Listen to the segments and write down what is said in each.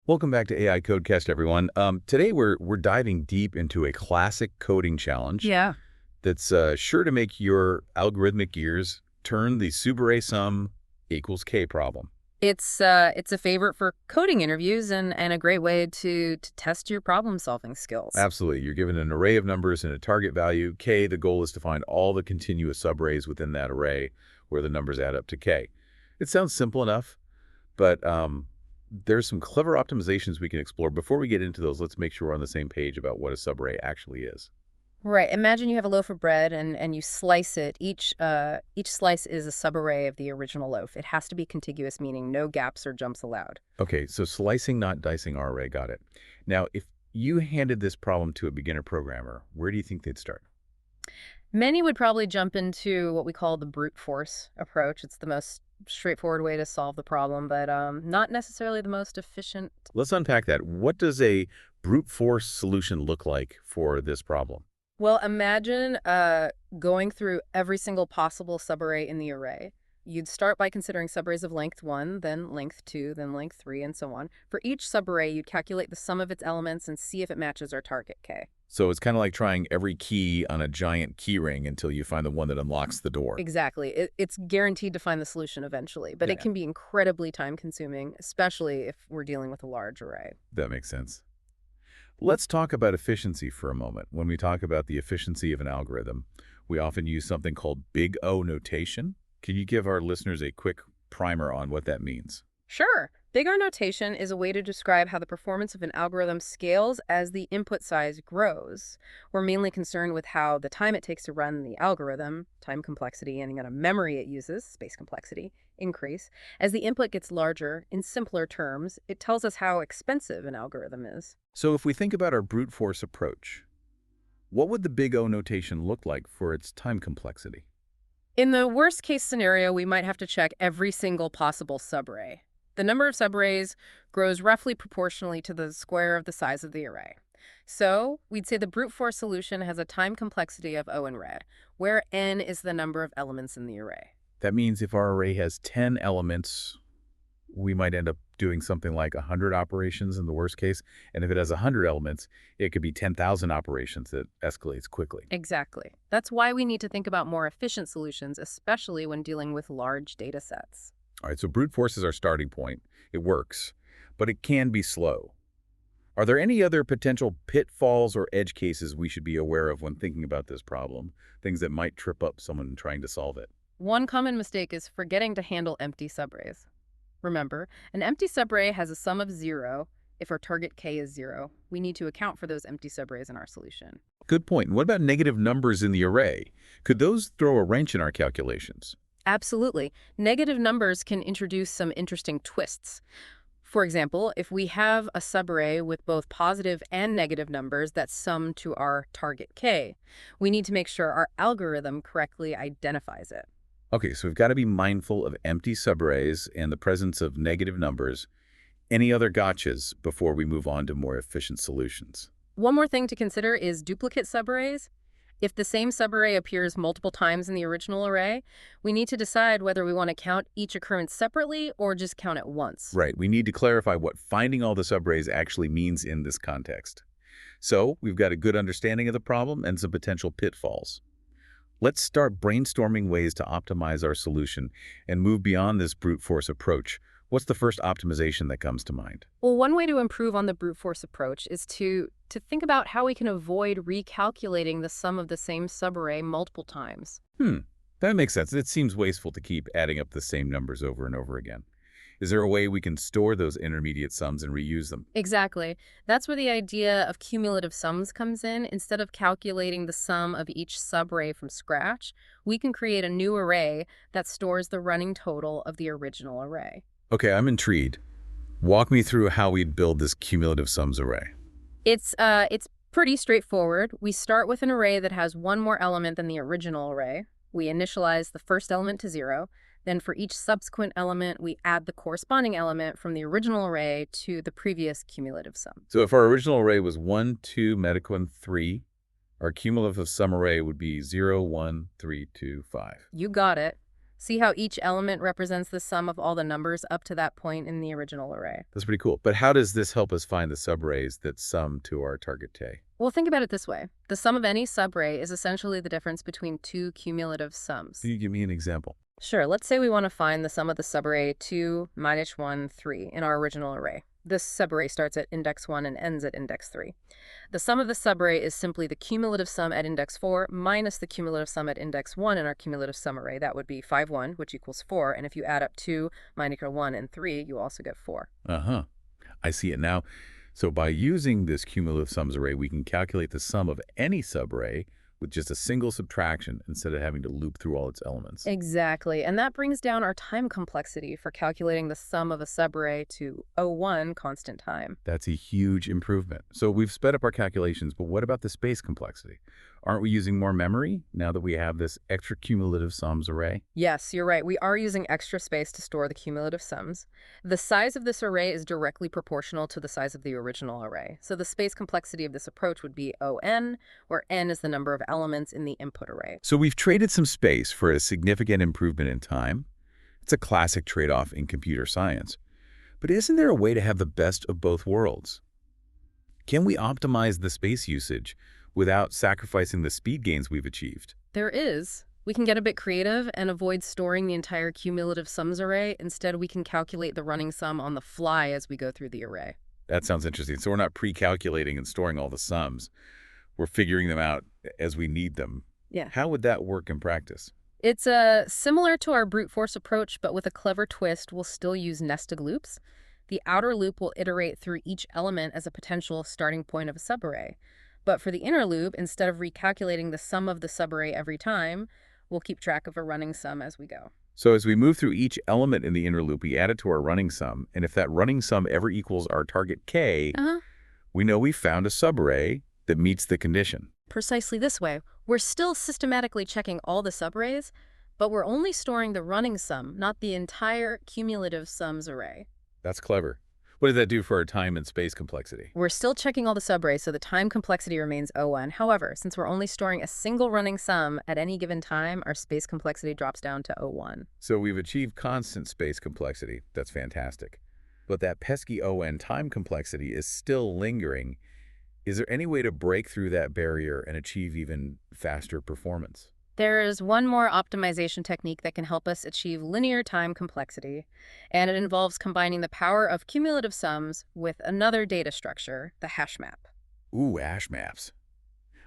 Welcome back to AI.Code.Cast, everyone. Today we're diving deep into a classic coding challenge Yeah. that's sure to make your algorithmic gears turn the Subarray Sum Equals K problem. It's a favorite for coding interviews and a great way to test your problem-solving skills. Absolutely. You're given an array of numbers and a target value, K. The goal is to find all the continuous subarrays within that array where the numbers add up to K. It sounds simple enough, but there's some clever optimizations we can explore. Before we get into those, let's make sure we're on the same page about what a subarray actually is. Right. Imagine you have a loaf of bread and you slice it. Each slice is a subarray of the original loaf. It has to be contiguous, meaning no gaps or jumps allowed. Okay, so slicing, not dicing our array, got it. Now, if you handed this problem to a beginner programmer, where do you think they'd start? Many would probably jump into what we call the brute force approach. It's the most straightforward way to solve the problem, but not necessarily the most efficient. Let's unpack that. What does a brute force solution look like for this problem? Well, imagine going through every single possible subarray in the array. You'd start by considering subarrays of length 1, then length 2, then length 3, and so on. For each subarray, you'd calculate the sum of its elements and see if it matches our target K. So it's kind of like trying every key on a giant key ring until you find the one that unlocks the door. Exactly. It's guaranteed to find the solution eventually, but Yeah, it can be incredibly time-consuming, especially if we're dealing with a large array. that makes sense. Let's talk about efficiency for a moment. When we talk about the efficiency of an algorithm, we often use something called big O notation. Can you give our listeners a quick primer on what that means? Sure. Big R notation is a way to describe how the performance of an algorithm scales as the input size grows. We're mainly concerned with how the time it takes to run the algorithm, time complexity, and the amount of memory it uses, space complexity, increase. As the input gets larger, in simpler terms, it tells us how expensive an algorithm is. So if we think about our brute force approach, what would the big O notation look like for its time complexity? In the worst case scenario, we might have to check every single possible subarray. The number of subarrays grows roughly proportionally to the square of the size of the array. So we'd say the brute force solution has a time complexity of O in red, where n is the number of elements in the array. That means if our array has 10 elements, we might end up doing something like 100 operations in the worst case. And if it has 100 elements, it could be 10,000 operations that escalates quickly. Exactly. That's why we need to think about more efficient solutions, especially when dealing with large data sets. All right, so brute force is our starting point. It works, but it can be slow. Are there any other potential pitfalls or edge cases we should be aware of when thinking about this problem? Things that might trip up someone trying to solve it? One common mistake is forgetting to handle empty subarrays. Remember, an empty subarray has a sum of 0 if our target K is 0. We need to account for those empty subarrays in our solution. Good point. What about negative numbers in the array? Could those throw a wrench in our calculations? Absolutely. Negative numbers can introduce some interesting twists. For example, if we have a subarray with both positive and negative numbers that sum to our target K, we need to make sure our algorithm correctly identifies it. Okay, so we've got to be mindful of empty subarrays and the presence of negative numbers. Any other gotchas before we move on to more efficient solutions? One more thing to consider is duplicate subarrays. If the same subarray appears multiple times in the original array, we need to decide whether we want to count each occurrence separately or just count it once. Right, we need to clarify what finding all the subarrays actually means in this context. So we've got a good understanding of the problem and some potential pitfalls. Let's start brainstorming ways to optimize our solution and move beyond this brute force approach. What's the first optimization that comes to mind? Well, one way to improve on the brute force approach is to think about how we can avoid recalculating the sum of the same subarray multiple times. That makes sense. It seems wasteful to keep adding up the same numbers over and over again. Is there a way we can store those intermediate sums and reuse them? Exactly. That's where the idea of cumulative sums comes in. Instead of calculating the sum of each subarray from scratch, we can create a new array that stores the running total of the original array. Okay, I'm intrigued. Walk me through how we'd build this cumulative sums array. It's pretty straightforward. We start with an array that has one more element than the original array. We initialize the first element to 0. Then for each subsequent element, we add the corresponding element from the original array to the previous cumulative sum. So if our original array was 1, 2, Metaquin 3, our cumulative sum array would be 0, 1, 3, 2, 5. You got it. See how each element represents the sum of all the numbers up to that point in the original array. That's pretty cool. But how does this help us find the subarrays that sum to our target K? Well, think about it this way. The sum of any subray is essentially the difference between two cumulative Can sums. you give me an example? Sure, let's say we want to find the sum of the subarray 2, minus 1, 3 in our original array. This subarray starts at index 1 and ends at index 3. The sum of the subarray is simply the cumulative sum at index 4 minus the cumulative sum at index 1 in our cumulative sum array. That would be 5, 1, which equals 4. And if you add up 2, minus 1, and 3, you also get 4. Uh-huh. I see it now. So by using this cumulative sums array, we can calculate the sum of any subarray with just a single subtraction instead of having to loop through all its elements. Exactly. And that brings down our time complexity for calculating the sum of a subarray to 0, constant time. That's a huge improvement. So we've sped up our calculations, but what about the space complexity? Aren't we using more memory now that we have this extra cumulative sums array? Yes, you're right. We are using extra space to store the cumulative sums. The size of this array is directly proportional to the size of the original array. So the space complexity of this approach would be ON, where N is the number of elements in the input array. So we've traded some space for a significant improvement in time. It's a classic trade-off in computer science. But isn't there a way to have the best of both worlds? Can we optimize the space usage without sacrificing the speed gains we've achieved? There is. We can get a bit creative and avoid storing the entire cumulative sums array. Instead, we can calculate the running sum on the fly as we go through the array. That sounds interesting. So we're not pre-calculating and storing all the sums. We're figuring them out as we need them. Yeah. How would that work in practice? It's similar to our brute force approach, but with a clever twist. We'll still use nested loops. The outer loop will iterate through each element as a potential starting point of a subarray. But for the inner loop, instead of recalculating the sum of the subarray every time, we'll keep track of a running sum as we go. So as we move through each element in the inner loop, we add it to our running sum. And if that running sum ever equals our target K, we know we've found a subarray that meets the condition. Precisely this way. We're still systematically checking all the subarrays, but we're only storing the running sum, not the entire cumulative sums array. That's clever. What does that do for our time and space complexity? We're still checking all the subarrays, so the time complexity remains O1. However, since we're only storing a single running sum at any given time, our space complexity drops down to O1. So we've achieved constant space complexity. That's fantastic. But that pesky ON time complexity is still lingering. Is there any way to break through that barrier and achieve even faster performance? There is one more optimization technique that can help us achieve linear time complexity, and it involves combining the power of cumulative sums with another data structure, the hash map. Ooh, hash maps.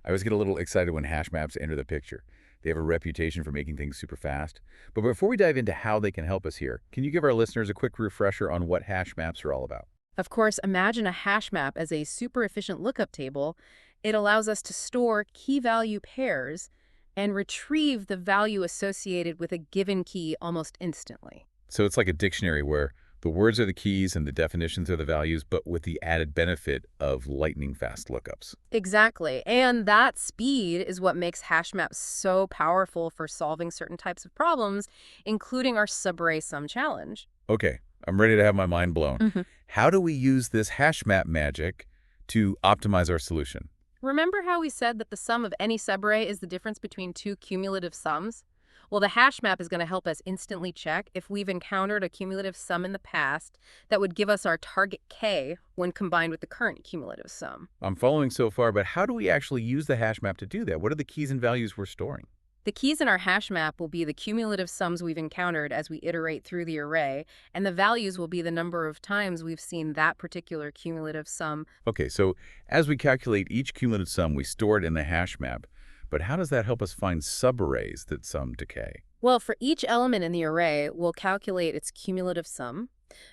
I always get a little excited when hash maps enter the picture. They have a reputation for making things super fast. But before we dive into how they can help us here, can you give our listeners a quick refresher on what hash maps are all about? Of course, imagine a hash map as a super efficient lookup table. It allows us to store key value pairs and retrieve the value associated with a given key almost instantly. So it's like a dictionary where the words are the keys and the definitions are the values, but with the added benefit of lightning-fast lookups. Exactly. And that speed is what makes hash maps so powerful for solving certain types of problems, including our Subarray Sum challenge. Okay, I'm ready to have my mind blown. How do we use this hash map magic to optimize our solution? Remember how we said that the sum of any subarray is the difference between two cumulative sums? Well, the hash map is going to help us instantly check if we've encountered a cumulative sum in the past that would give us our target K when combined with the current cumulative sum. I'm following so far, but how do we actually use the hash map to do that? What are the keys and values we're storing? The keys in our hash map will be the cumulative sums we've encountered as we iterate through the array, and the values will be the number of times we've seen that particular cumulative sum. Okay, so as we calculate each cumulative sum, we store it in the hash map. But how does that help us find subarrays that sum to K? Well, for each element in the array, we'll calculate its cumulative sum.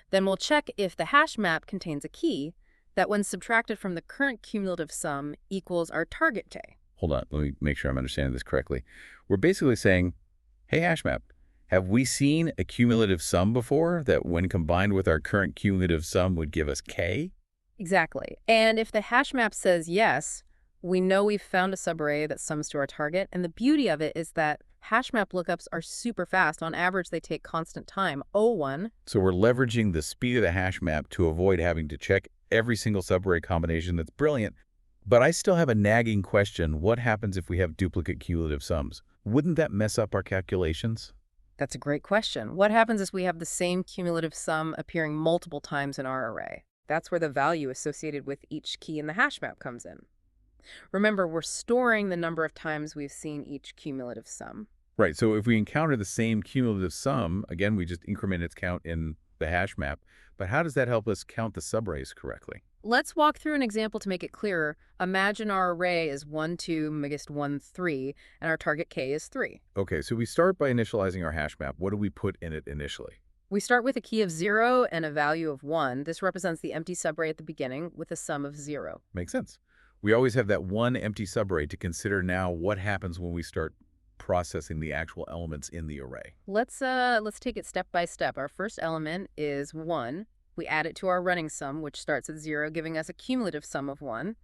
Then we'll check if the hash map contains a key that, when subtracted from the current cumulative sum, equals our target K. Hold on, let me make sure I'm understanding this correctly. We're basically saying, hey, hash map, have we seen a cumulative sum before that when combined with our current cumulative sum would give us K? Exactly. And if the hash map says yes, we know we've found a subarray that sums to our target. And the beauty of it is that hash map lookups are super fast. On average, they take constant time, O1. So we're leveraging the speed of the hash map to avoid having to check every single subarray combination. That's brilliant. But I still have a nagging question. What happens if we have duplicate cumulative sums? Wouldn't that mess up our calculations? That's a great question. What happens is we have the same cumulative sum appearing multiple times in our array. That's where the value associated with each key in the hash map comes in. Remember, we're storing the number of times we've seen each cumulative sum. Right, so if we encounter the same cumulative sum, again, we just increment its count in the hash map. But how does that help us count the subarrays correctly? Let's walk through an example to make it clearer. Imagine our array is 1, 2, megist 1, 3, and our target k is 3. Okay, so we start by initializing our hash map. What do we put in it initially? We start with a key of 0 and a value of 1. This represents the empty subarray at the beginning with a sum of 0. Makes sense. We always have that one empty subarray to consider now what happens when we start processing the actual elements in the array. Let's take it step by step. Our first element is 1. We add it to our running sum, which starts at 0, giving us a cumulative sum of 1.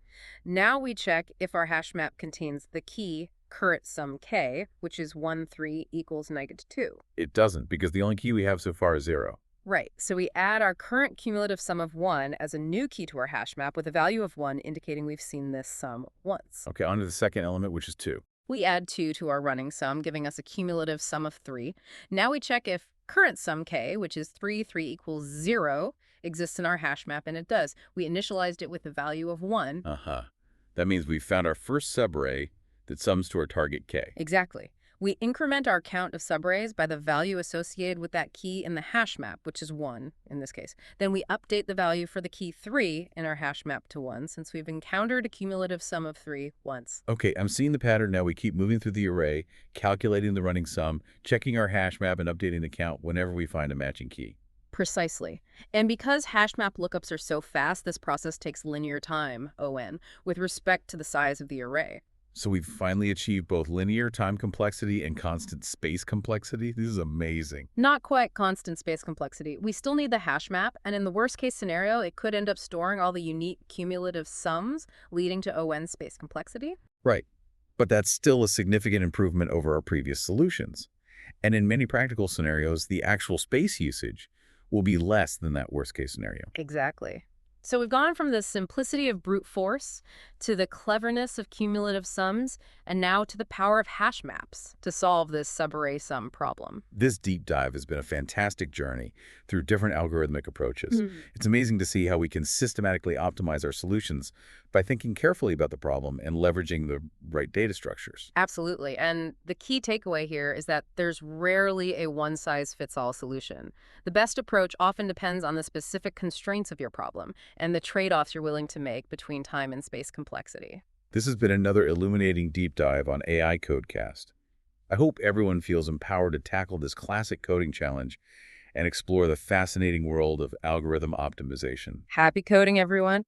Now we check if our hash map contains the key current sum k, which is 1, 3 equals -2. It doesn't, because the only key we have so far is 0. Right, so we add our current cumulative sum of 1 as a new key to our hash map with a value of 1, indicating we've seen this sum once. Okay, on to the second element, which is 2. We add 2 to our running sum, giving us a cumulative sum of 3. Now we check if current sum k, which is 3, 3 equals 0, exists in our hash map, and it does. We initialized it with a value of 1. Uh-huh. That means we found our first subarray that sums to our target k. Exactly. We increment our count of subarrays by the value associated with that key in the hash map, which is 1 in this case. Then we update the value for the key 3 in our hash map to 1, since we've encountered a cumulative sum of 3 once. Okay, I'm seeing the pattern now. We keep moving through the array, calculating the running sum, checking our hash map, and updating the count whenever we find a matching key. Precisely. And because hash map lookups are so fast, this process takes linear time, ON, with respect to the size of the array. So we've finally achieved both linear time complexity and constant space complexity. This is amazing. Not quite constant space complexity. We still need the hash map, and in the worst case scenario, it could end up storing all the unique cumulative sums, leading to ON space complexity. Right. But that's still a significant improvement over our previous solutions. And in many practical scenarios, the actual space usage will be less than that worst case scenario. Exactly. So we've gone from the simplicity of brute force to the cleverness of cumulative sums, and now to the power of hash maps to solve this subarray sum problem. This deep dive has been a fantastic journey through different algorithmic approaches. Mhm. It's amazing to see how we can systematically optimize our solutions by thinking carefully about the problem and leveraging the right data structures. Absolutely. And the key takeaway here is that there's rarely a one-size-fits-all solution. The best approach often depends on the specific constraints of your problem and the trade-offs you're willing to make between time and space complexity. This has been another illuminating deep dive on AI.Code.Cast. I hope everyone feels empowered to tackle this classic coding challenge and explore the fascinating world of algorithm optimization. Happy coding, everyone!